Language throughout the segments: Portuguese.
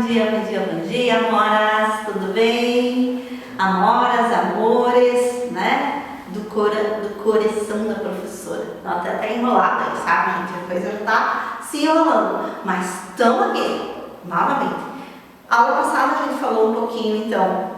bom dia, amoras, tudo bem? Amoras, amores, né? Do coração da professora. Ela tá até enrolada aí, sabe, gente? A coisa já tá se enrolando, mas estamos aqui, novamente. A aula passada a gente falou um pouquinho, então,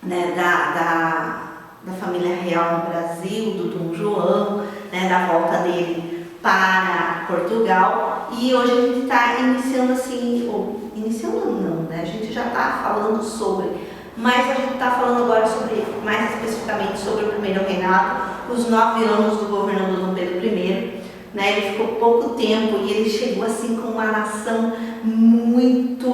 né, da família real no Brasil, do Dom João, né, da volta dele para Portugal, e hoje a gente está iniciando assim, ou iniciando não, né, a gente já está falando sobre, mas a gente está falando agora sobre, mais especificamente sobre o primeiro reinado, os 9 anos do governo do Dom Pedro I, né, ele ficou pouco tempo e ele chegou assim com uma nação muito...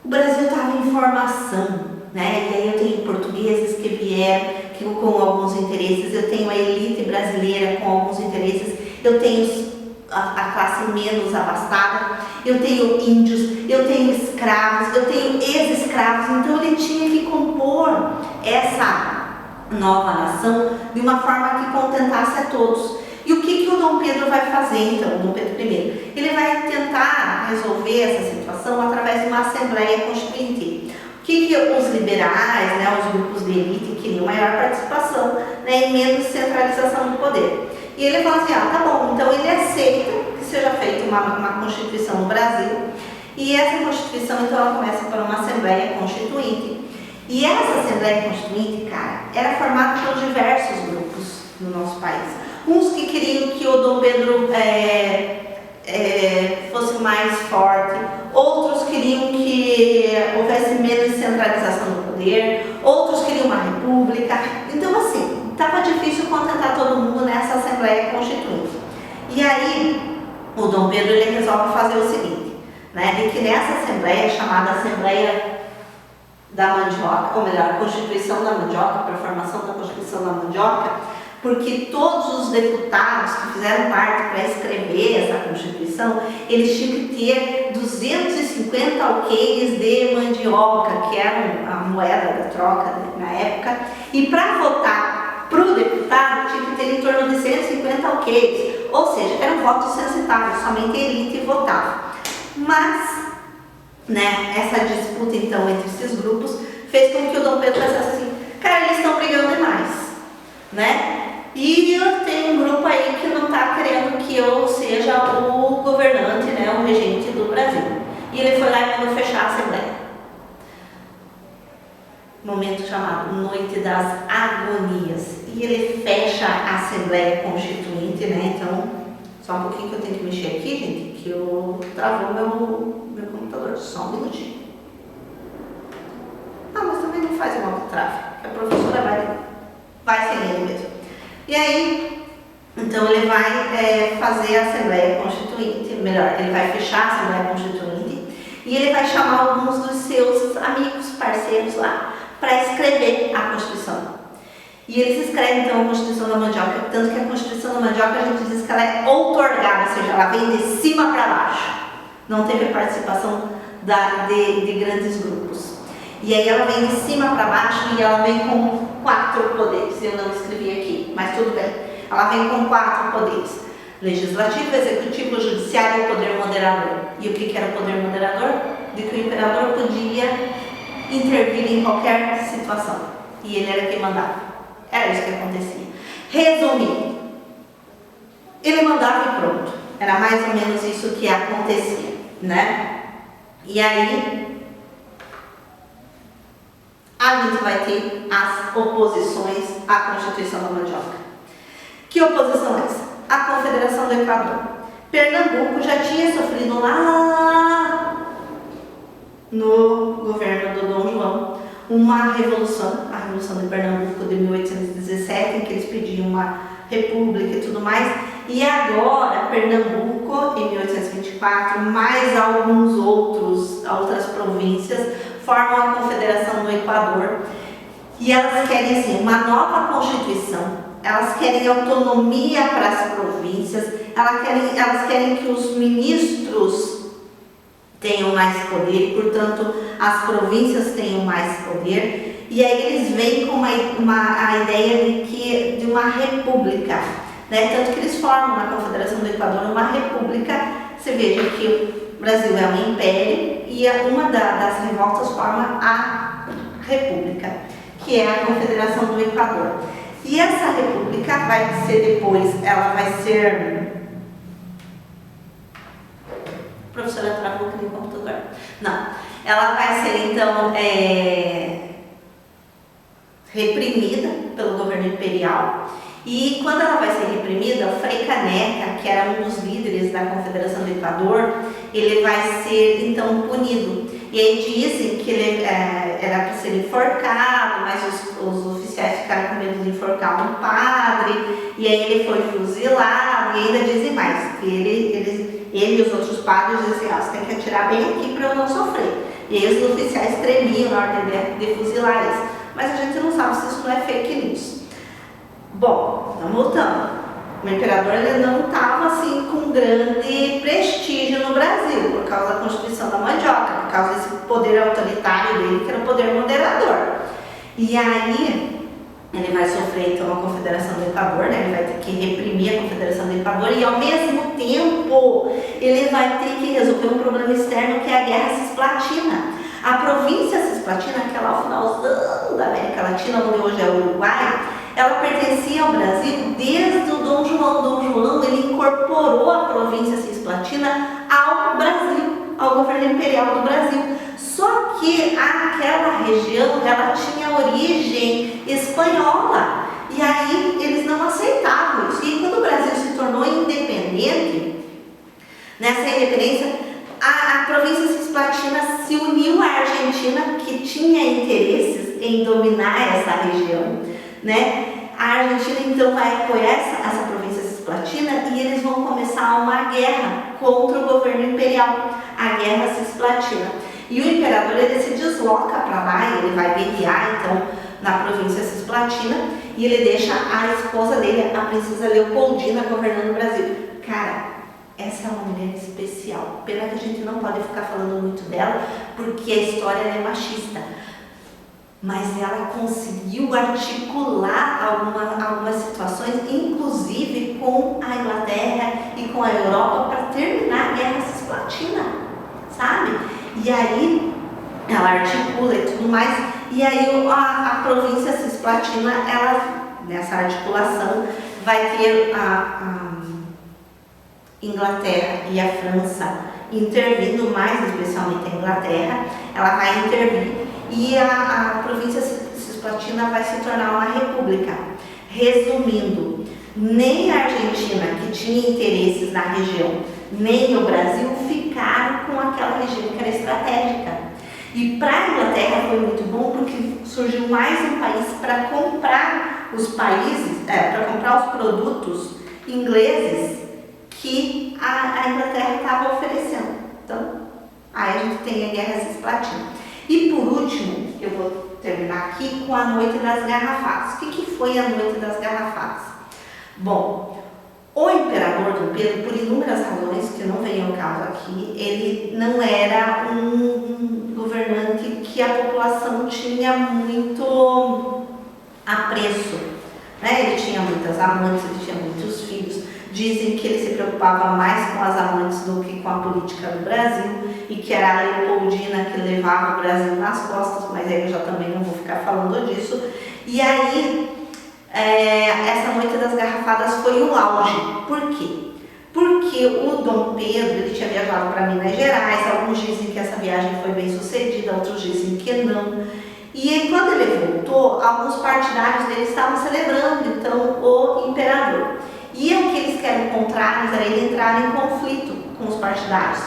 O Brasil estava em formação, né? E aí eu tenho portugueses que vieram com alguns interesses, eu tenho a elite brasileira com alguns interesses, eu tenho a classe menos abastada, eu tenho índios, eu tenho escravos, eu tenho ex-escravos, então ele tinha que compor essa nova nação de uma forma que contentasse a todos. E o que o Dom Pedro vai fazer então, o Dom Pedro I? Ele vai tentar resolver essa situação através de uma Assembleia Constituinte. O que os liberais, né, os grupos de elite queriam maior participação, né, e menos centralização do poder. E ele fala assim, tá bom, então ele aceita que seja feita uma Constituição no Brasil, e essa Constituição então ela começa por uma Assembleia Constituinte. E essa Assembleia Constituinte, cara, era formada por diversos grupos no nosso país. Uns que queriam que o Dom Pedro fosse mais forte, outros queriam que houvesse menos centralização do poder, outros queriam uma república. Então, assim, estava difícil contentar todo mundo nessa Assembleia Constituinte. E aí, o Dom Pedro ele resolve fazer o seguinte, né, de que nessa Assembleia, chamada Assembleia da Mandioca, ou melhor, Constituição da Mandioca, para a formação da Constituição da Mandioca, porque todos os deputados que fizeram parte para escrever essa Constituição, eles tinham que ter 250 alqueires de mandioca, que era a moeda da troca na época, e para votar para o deputado tinha que ter em torno de 150 alqueires, ou seja, era um voto censitário, somente a elite votava. Mas, né, essa disputa então entre esses grupos fez com que o Dom Pedro pensasse assim, cara, eles estão brigando demais, né? E eu tenho um grupo aí que não está querendo que eu seja o governante, né, o regente do Brasil. E ele foi lá e mandou fechar a Assembleia. Momento chamado Noite das Agonias. E ele fecha a Assembleia Constituinte, né? Então, só um pouquinho que eu tenho que mexer aqui, gente, que eu travou meu computador. Só um minutinho. Mas também não faz mal que trave, que a professora vai sem ele mesmo. E aí, então ele vai fazer a Assembleia Constituinte, melhor, ele vai fechar a Assembleia Constituinte e ele vai chamar alguns dos seus amigos, parceiros lá, para escrever a Constituição. E eles escrevem então a Constituição da Mandioca, tanto que a Constituição da Mandioca a gente diz que ela é outorgada, ou seja, ela vem de cima para baixo. Não teve participação de grandes grupos. E aí ela vem de cima para baixo e ela vem com 4 poderes. Eu não escrevi aqui, mas tudo bem. Ela vem com 4 poderes. Legislativo, executivo, judiciário e o poder moderador. E o que era o poder moderador? De que o imperador podia intervir em qualquer situação. E ele era quem mandava. Era isso que acontecia. Resumindo, ele mandava e pronto. Era mais ou menos isso que acontecia, né? E aí a gente vai ter as oposições à Constituição da Mandioca. Que oposição é essa? A Confederação do Equador. Pernambuco já tinha sofrido lá no governo do Dom João uma revolução, a Revolução de Pernambuco de 1817, em que eles pediam uma república e tudo mais. E agora, Pernambuco, em 1824, mais outras províncias, formam a Confederação do Equador. E elas querem, assim, uma nova Constituição. Elas querem autonomia para as províncias. Elas querem que os ministros tenham mais poder, e, portanto, as províncias tenham mais poder. E aí eles vêm com a ideia de uma república, né? Tanto que eles formam na Confederação do Equador uma república. Você veja que o Brasil é um império e uma das revoltas forma a República, que é a Confederação do Equador. E essa república vai ser depois, ela vai ser... A professora travou aqui no computador. Não, ela vai ser então reprimida pelo governo imperial. E quando ela vai ser reprimida, o Frei Caneca, que era um dos líderes da Confederação do Equador, ele vai ser então punido. E aí dizem que ele era para ser enforcado, mas os oficiais ficaram com medo de enforcar um padre, e aí ele foi fuzilado, e ainda dizem mais, que ele e os outros padres dizem assim, você tem que atirar bem aqui para eu não sofrer. E aí os oficiais tremiam na ordem de fuzilar eles. Mas a gente não sabe se isso não é fake news. Bom, então voltando. O imperador ele não estava assim com grande prestígio no Brasil, por causa da Constituição da Mandioca, por causa desse poder autoritário dele, que era o poder moderador. E aí, ele vai sofrer então a Confederação do Equador, né? Ele vai ter que reprimir a Confederação do Equador e ao mesmo tempo ele vai ter que resolver um problema externo que é a Guerra Cisplatina. A província Cisplatina, que é lá ao finalzão da América Latina, onde hoje é o Uruguai, ela pertencia ao Brasil desde o Dom João. Dom João ele incorporou a província Cisplatina ao Brasil, ao governo imperial do Brasil. Só que aquela região ela tinha origem espanhola e aí eles não aceitavam isso. E quando o Brasil se tornou independente, nessa independência a província Cisplatina se uniu à Argentina, que tinha interesses em dominar essa região, né? A Argentina então vai apoiar essa província Cisplatina e eles vão começar uma guerra contra o governo imperial, a Guerra Cisplatina. E o imperador ele se desloca para lá e ele vai guerrear então na província Cisplatina e ele deixa a esposa dele, a princesa Leopoldina, governando o Brasil. Cara, essa é uma mulher especial. Pena que a gente não pode ficar falando muito dela, porque a história é machista. Mas ela conseguiu articular algumas situações, inclusive com a Inglaterra e com a Europa, para terminar a Guerra Cisplatina, sabe? E aí ela articula e tudo mais. E aí a província Cisplatina, ela, nessa articulação, vai ter a Inglaterra e a França intervindo, mais especialmente a Inglaterra, ela vai intervir e a província Cisplatina vai se tornar uma república. Resumindo, nem a Argentina, que tinha interesses na região, nem o Brasil ficaram com aquela região que era estratégica. E para a Inglaterra foi muito bom porque surgiu mais um país para comprar os para comprar os produtos ingleses que a Inglaterra estava oferecendo. Então, aí a gente tem a Guerra Cisplatina. E por último, eu vou terminar aqui com a Noite das Garrafadas. O que foi a Noite das Garrafadas? Bom, o imperador Dom Pedro, por inúmeras razões que não vem ao caso aqui, ele não era um governante que a população tinha muito apreço, né? Ele tinha muitas amantes, ele tinha muitos filhos. Dizem que ele se preocupava mais com as amantes do que com a política do Brasil e que era a Leopoldina que levava o Brasil nas costas, mas aí eu já também não vou ficar falando disso. E aí, essa Noite das Garrafadas foi o auge. Por quê? Porque o Dom Pedro ele tinha viajado para Minas Gerais, alguns dizem que essa viagem foi bem sucedida, outros dizem que não. E quando ele voltou, alguns partidários dele estavam celebrando então o imperador. E o que eles querem contrários era ele entrar em conflito com os partidários.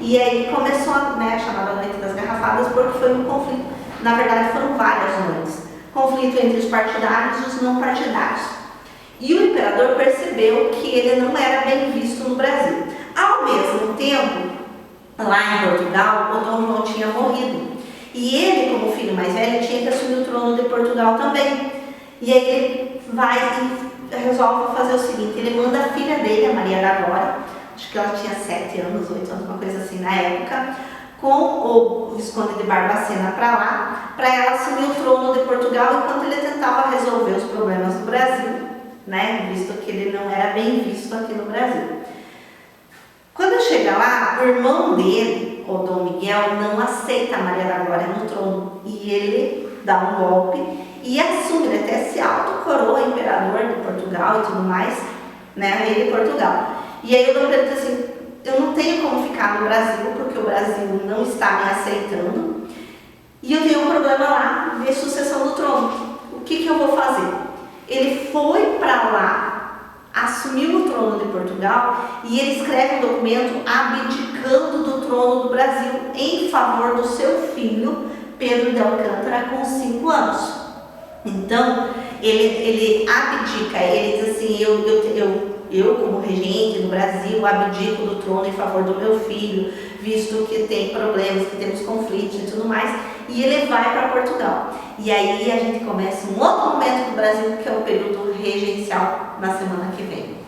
E aí começou a chamada Noite das Garrafadas porque foi um conflito. Na verdade foram várias noites. Conflito entre os partidários e os não partidários. E o imperador percebeu que ele não era bem visto no Brasil. Ao mesmo tempo, lá em Portugal, o Dom João tinha morrido. E ele, como filho mais velho, tinha que assumir o trono de Portugal também. E aí ele vai e resolve fazer o seguinte, ele manda a filha dele, a Maria da Glória, acho que ela tinha 7 anos, 8 anos, uma coisa assim na época, com o Visconde de Barbacena para lá, para ela assumir o trono de Portugal, enquanto ele tentava resolver os problemas do Brasil, né, visto que ele não era bem visto aqui no Brasil. Quando chega lá, o irmão dele, o Dom Miguel, não aceita a Maria da Glória no trono. E ele dá um golpe e assume, ele até se autocoroa imperador de Portugal e tudo mais, né, rei de Portugal. E aí o Dom Pedro diz assim, eu não tenho como ficar no Brasil, porque o Brasil não está me aceitando, e eu tenho um problema lá de sucessão do trono. O que eu vou fazer? Ele foi para lá, assumiu o trono de Portugal, e ele escreve um documento abdicando do trono do Brasil em favor do seu filho, Pedro de Alcântara, com 5 anos. Então, ele abdica, ele diz assim, eu como regente do Brasil, abdico do trono em favor do meu filho, visto que tem problemas, que temos conflitos e tudo mais, e ele vai para Portugal. E aí a gente começa um outro momento do Brasil, que é o período regencial, na semana que vem.